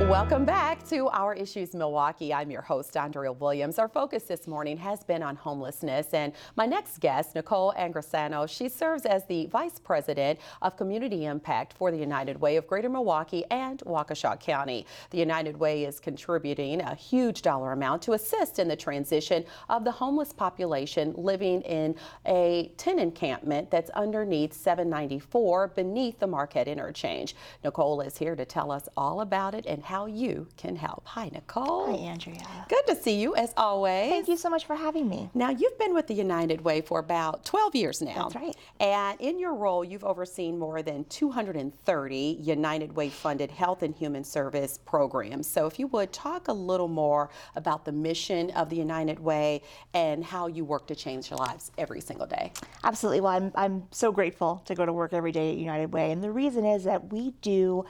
Welcome back to Our Issues Milwaukee. I'm your host, Andrea Williams. Our focus this morning has been on homelessness, and my next guest, Nicole Angresano, she serves as the Vice President of Community Impact for the United Way of Greater Milwaukee and Waukesha County. The United Way is contributing a huge dollar amount to assist in the transition of the homeless population living in a tent encampment that's underneath 794 beneath the Marquette Interchange. Nicole is here to tell us all about it and how you can help. Hi, Nicole. Hi, Andrea. Good to see you, as always. Thank you so much for having me. Now, you've been with the United Way for about 12 years now. That's right. And in your role, you've overseen more than 230 United Way funded health and human service programs. So if you would talk a little more about the mission of the United Way and how you work to change lives every single day. Absolutely. Well, I'm so grateful to go to work every day at United Way. And the reason is that we do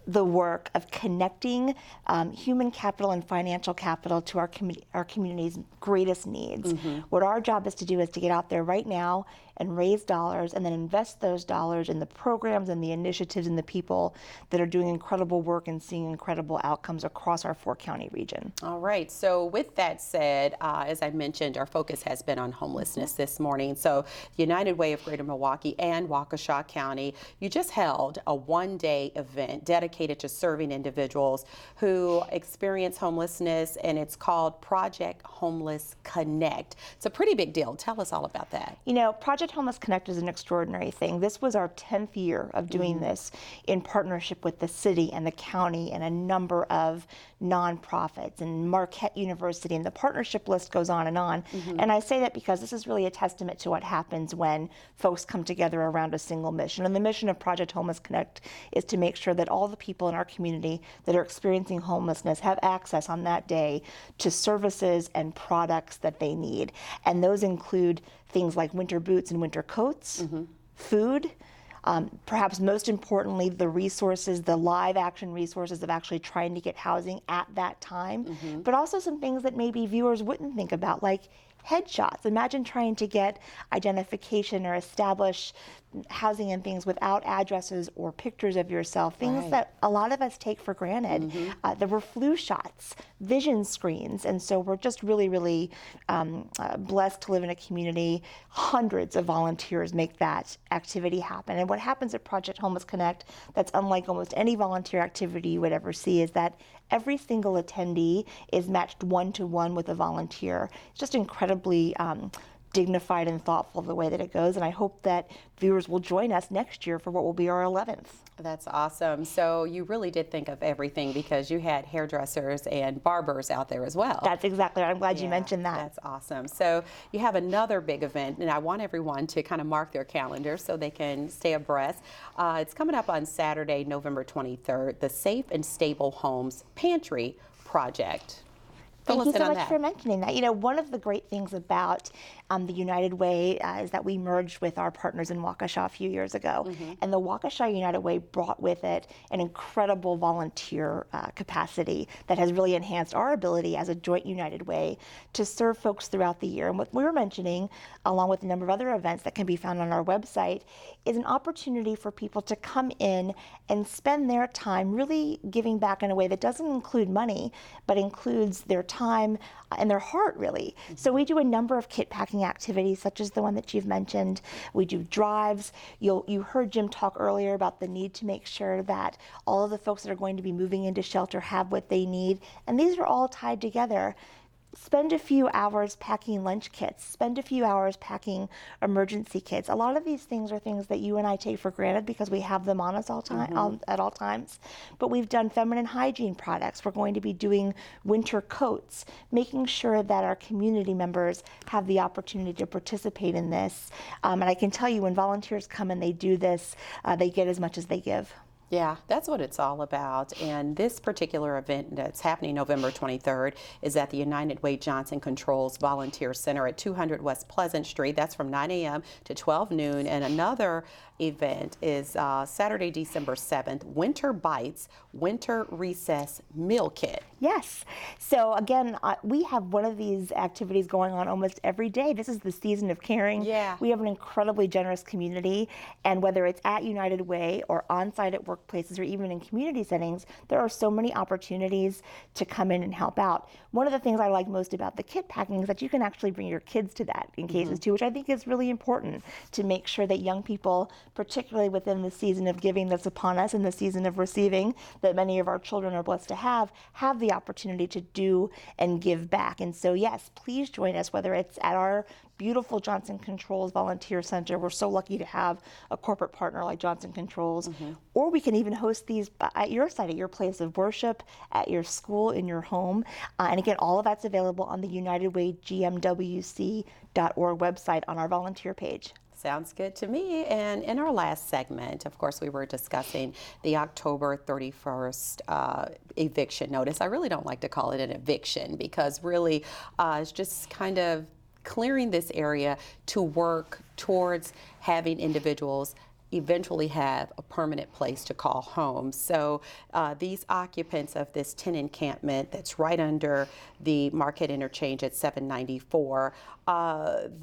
the work of connecting human capital and financial capital to our community's greatest needs. What our job is to do is to get out there right now and raise dollars and then invest those dollars in the programs and the initiatives and the people that are doing incredible work and seeing incredible outcomes across our 4-county region. All right. So with that said, as I mentioned, our focus has been on homelessness this morning. So the United Way of Greater Milwaukee and Waukesha County, you just held a one-day event dedicated to serving individuals who experience homelessness, and it's called Project Homeless Connect. It's a pretty big deal. Tell us all about that. You know, Project Homeless Connect is an extraordinary thing. This was our 10th year of doing this in partnership with the city and the county and a number of nonprofits and Marquette University, and the partnership list goes on. And I say that because this is really a testament to what happens when folks come together around a single mission. And the mission of Project Homeless Connect is to make sure that all the people in our community that are experiencing homelessness have access on that day to services and products that they need. And those include things like winter boots and winter coats, food, perhaps most importantly, the resources, the live action resources of actually trying to get housing at that time, but also some things that maybe viewers wouldn't think about, like headshots. Imagine trying to get identification or establish housing and things without addresses or pictures of yourself, things that a lot of us take for granted. There were flu shots, vision screens, and so we're just really, really blessed to live in a community. Hundreds of volunteers make that activity happen. And what happens at Project Homeless Connect that's unlike almost any volunteer activity you would ever see is that every single attendee is matched one-to-one with a volunteer. It's just incredibly dignified and thoughtful the way that it goes, and I hope that viewers will join us next year for what will be our 11th. That's awesome. So you really did think of everything, because you had hairdressers and barbers out there as well. That's exactly right. I'm glad you mentioned that. That's awesome. So you have another big event, and I want everyone to kind of mark their calendar so they can stay abreast. It's coming up on Saturday, November 23rd, the Safe and Stable Homes Pantry Project. Thank you so much for mentioning that. You know, one of the great things about the United Way is that we merged with our partners in Waukesha a few years ago. And the Waukesha United Way brought with it an incredible volunteer capacity that has really enhanced our ability as a joint United Way to serve folks throughout the year. And what we were mentioning, along with a number of other events that can be found on our website, is an opportunity for people to come in and spend their time really giving back in a way that doesn't include money, but includes their time and their heart, really. So we do a number of kit packing activities, such as the one that you've mentioned. We do drives. You heard Jim talk earlier about the need to make sure that all of the folks that are going to be moving into shelter have what they need. And these are all tied together. Spend a few hours packing lunch kits, spend a few hours packing emergency kits. A lot of these things are things that you and I take for granted because we have them on us at all times. But we've done feminine hygiene products. We're going to be doing winter coats, making sure that our community members have the opportunity to participate in this. And I can tell you, when volunteers come and they do this, they get as much as they give. Yeah, that's what it's all about. And this particular event that's happening November 23rd is at the United Way Johnson Controls Volunteer Center at 200 West Pleasant Street. That's from 9 a.m. to 12 noon. And another event is Saturday, December 7th, Winter Bites, Winter Recess Meal Kit. Yes. So again, we have one of these activities going on almost every day. This is the season of caring. Yeah. We have an incredibly generous community, and whether it's at United Way or on site at work workplaces or even in community settings, there are so many opportunities to come in and help out. One of the things I like most about the kit packing is that you can actually bring your kids to that in cases too, which I think is really important to make sure that young people, particularly within the season of giving that's upon us and the season of receiving that many of our children are blessed to have the opportunity to do and give back. And so yes, please join us, whether it's at our beautiful Johnson Controls Volunteer Center. We're so lucky to have a corporate partner like Johnson Controls. Or we can even host these at your site, at your place of worship, at your school, in your home. And again, all of that's available on the UnitedWayGMWC.org website on our volunteer page. Sounds good to me. And in our last segment, of course, we were discussing the October 31st eviction notice. I really don't like to call it an eviction because really it's just kind of clearing this area to work towards having individuals eventually have a permanent place to call home. So these occupants of this tent encampment that's right under the Marquette Interchange at 794,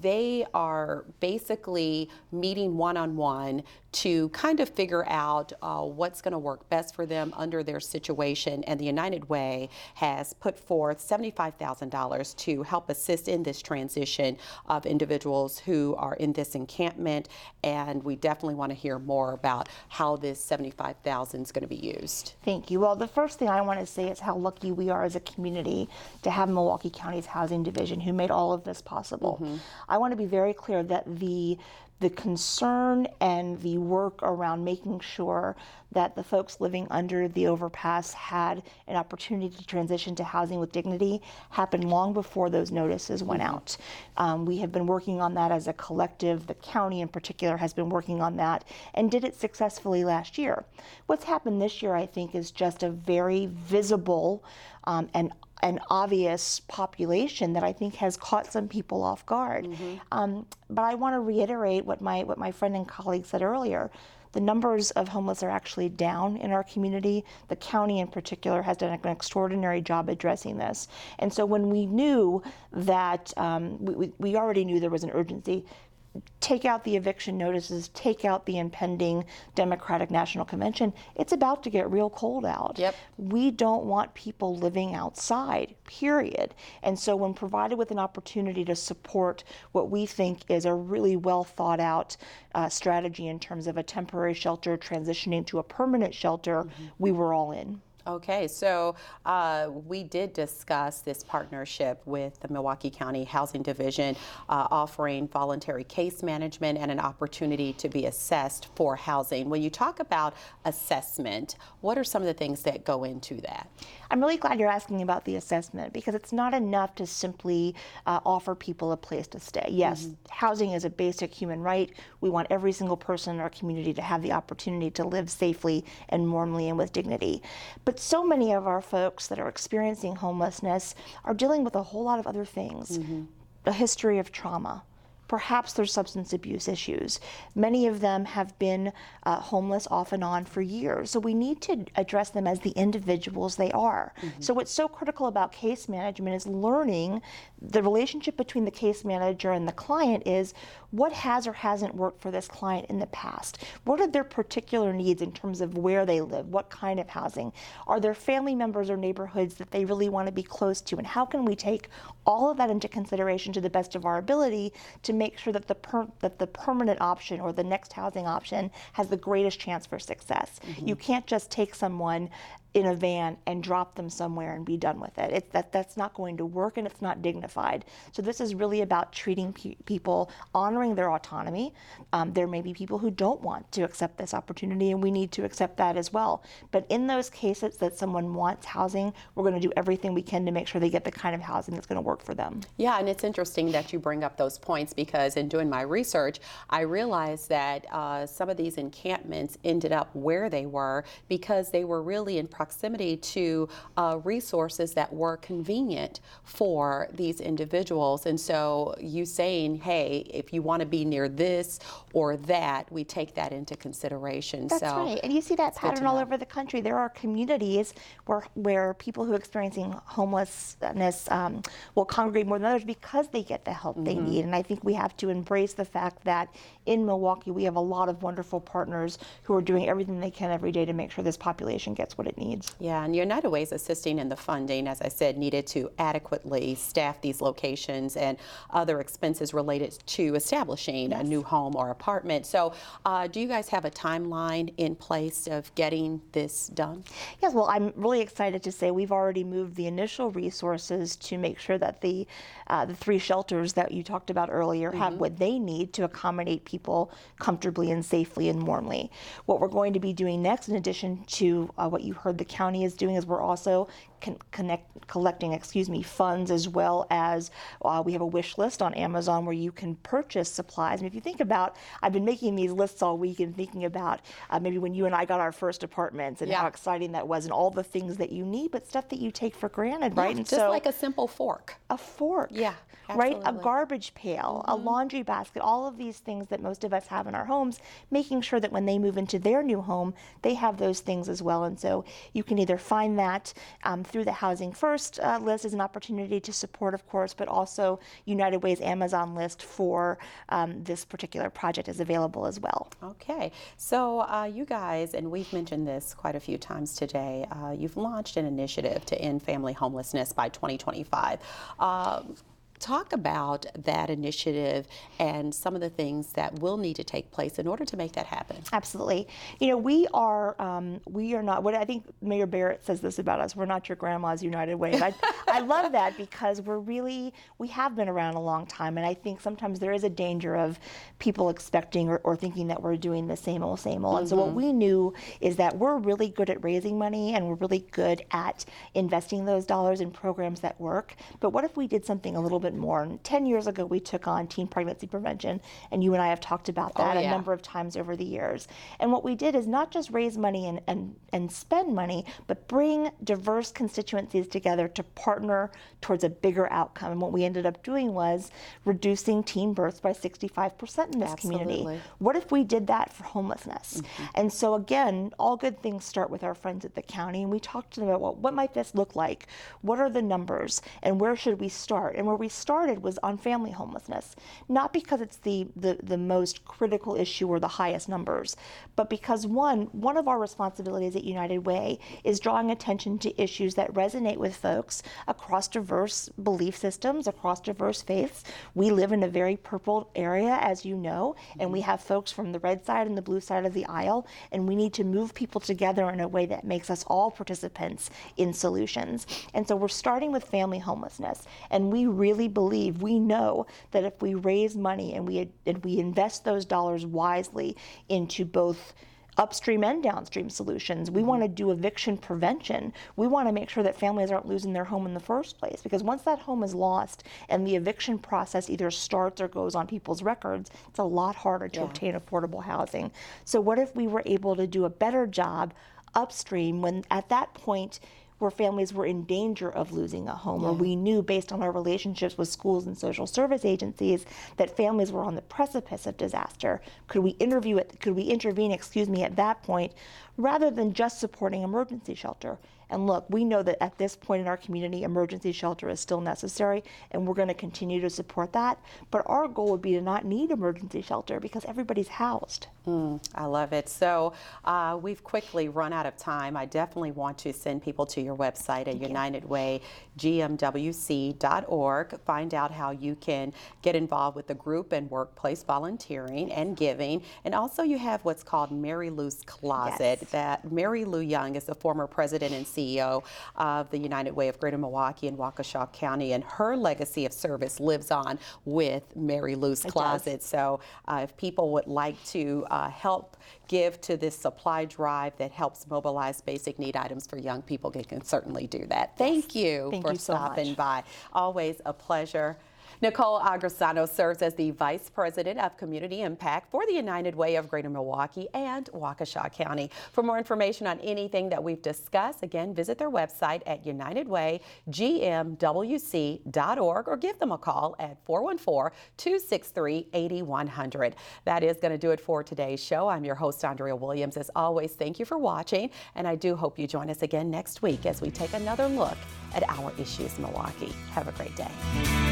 they are basically meeting one-on-one to kind of figure out what's going to work best for them under their situation. And the United Way has put forth $75,000 to help assist in this transition of individuals who are in this encampment. And we definitely want to hear more about how this $75,000 is going to be used. Thank you. Well, the first thing I want to say is how lucky we are as a community to have Milwaukee County's Housing Division who made all of this possible. I want to be very clear that the concern and the work around making sure that the folks living under the overpass had an opportunity to transition to housing with dignity happened long before those notices went out. We have been working on that as a collective. The county in particular has been working on that and did it successfully last year. What's happened this year, I think, is just a very visible and an obvious population that I think has caught some people off guard. But I want to reiterate what my friend and colleague said earlier. The numbers of homeless are actually down in our community. The county in particular has done an extraordinary job addressing this. And so when we knew that, we already knew there was an urgency, take out the eviction notices, take out the impending Democratic National Convention. It's about to get real cold out. We don't want people living outside, period. And so when provided with an opportunity to support what we think is a really well thought out strategy in terms of a temporary shelter transitioning to a permanent shelter, we were all in. Okay, so we did discuss this partnership with the Milwaukee County Housing Division offering voluntary case management and an opportunity to be assessed for housing. When you talk about assessment, what are some of the things that go into that? I'm really glad you're asking about the assessment because it's not enough to simply offer people a place to stay. Yes, housing is a basic human right. We want every single person in our community to have the opportunity to live safely and warmly and with dignity. But so many of our folks that are experiencing homelessness are dealing with a whole lot of other things. A history of trauma. Perhaps there's substance abuse issues. Many of them have been homeless off and on for years. So we need to address them as the individuals they are. So what's so critical about case management is learning the relationship between the case manager and the client is what has or hasn't worked for this client in the past? What are their particular needs in terms of where they live? What kind of housing? Are there family members or neighborhoods that they really want to be close to? And how can we take all of that into consideration to the best of our ability to make sure that the permanent option or the next housing option has the greatest chance for success? You can't just take someone in a van and drop them somewhere and be done with it. That's not going to work and it's not dignified. So this is really about treating people, honoring their autonomy. There may be people who don't want to accept this opportunity and we need to accept that as well. But in those cases that someone wants housing, we're going to do everything we can to make sure they get the kind of housing that's going to work for them. Yeah, and it's interesting that you bring up those points because in doing my research, I realized that some of these encampments ended up where they were because they were really in proximity to resources that were convenient for these individuals. And so you saying, hey, if you want to be near this or that, we take that into consideration. That's so right, and you see that it's good to pattern all know. over the country. There are communities where people who are experiencing homelessness will congregate more than others because they get the help they need. And I think we have to embrace the fact that in Milwaukee we have a lot of wonderful partners who are doing everything they can every day to make sure this population gets what it needs. Yeah, and United Way is assisting in the funding, as I said, needed to adequately staff these locations and other expenses related to establishing a new home or apartment. So do you guys have a timeline in place of getting this done? Yes, well, I'm really excited to say we've already moved the initial resources to make sure that the 3 shelters that you talked about earlier have what they need to accommodate people comfortably and safely and warmly. What we're going to be doing next, in addition to what you heard the county is doing, is we're also collecting funds, as well as we have a wish list on Amazon where you can purchase supplies. And if you think about, I've been making these lists all week and thinking about maybe when you and I got our first apartments and how exciting that was and all the things that you need, but stuff that you take for granted, right? And just so, like a simple fork. a fork. Yeah, right? A absolutely. garbage pail, a laundry basket, all of these things that most of us have in our homes, making sure that when they move into their new home, they have those things as well. And so you can either find that through the Housing First list as an opportunity to support, of course, but also United Way's Amazon list for this particular project is available as well. Okay, so you guys, and we've mentioned this quite a few times today, you've launched an initiative to end family homelessness by 2025. Talk about that initiative and some of the things that will need to take place in order to make that happen. Absolutely. You know, we are not, what I think Mayor Barrett says this about us, we're not your grandma's United Way. And I love that because we have been around a long time. And I think sometimes there is a danger of people expecting or thinking that we're doing the same old, same old. And so what we knew is that we're really good at raising money and we're really good at investing those dollars in programs that work. But what if we did something a little bit more? And 10 years ago, we took on teen pregnancy prevention, and you and I have talked about that a number of times over the years. And what we did is not just raise money and spend money, but bring diverse constituencies together to partner towards a bigger outcome. And what we ended up doing was reducing teen births by 65% in this community. What if we did that for homelessness? And so again, all good things start with our friends at the county, and we talked to them about, well, what might this look like? What are the numbers? And where should we start? And where we started was on family homelessness, not because it's the most critical issue or the highest numbers, but because one of our responsibilities at United Way is drawing attention to issues that resonate with folks across diverse belief systems, across diverse faiths. We live in a very purple area, as you know, and we have folks from the red side and the blue side of the aisle, and we need to move people together in a way that makes us all participants in solutions. And so we're starting with family homelessness, and we really believe, we know that if we raise money and we invest those dollars wisely into both upstream and downstream solutions. We want to do eviction prevention. We want to make sure that families aren't losing their home in the first place, because once that home is lost and the eviction process either starts or goes on people's records, it's a lot harder to obtain affordable housing. So what if we were able to do a better job upstream when at that point where families were in danger of losing a home, or we knew based on our relationships with schools and social service agencies that families were on the precipice of disaster? Could we intervene, at that point, rather than just supporting emergency shelter? And look, we know that at this point in our community, emergency shelter is still necessary, and we're going to continue to support that. But our goal would be to not need emergency shelter because everybody's housed. I love it. So we've quickly run out of time. I definitely want to send people to your website at UnitedWayGMWC.org. Find out how you can get involved with the group and workplace volunteering and giving. And also you have what's called Mary Lou's Closet. That Mary Lou Young is the former president and CEO of the United Way of Greater Milwaukee and Waukesha County, and her legacy of service lives on with Mary Lou's Closet. So if people would like to help give to this supply drive that helps mobilize basic need items for young people, they can certainly do that. Thank you for stopping by. Always a pleasure. Nicole Angresano serves as the Vice President of Community Impact for the United Way of Greater Milwaukee and Waukesha County. For more information on anything that we've discussed, again, visit their website at unitedwaygmwc.org or give them a call at 414-263-8100. That is going to do it for today's show. I'm your host, Andrea Williams. As always, thank you for watching, and I do hope you join us again next week as we take another look at our issues, Milwaukee. Have a great day.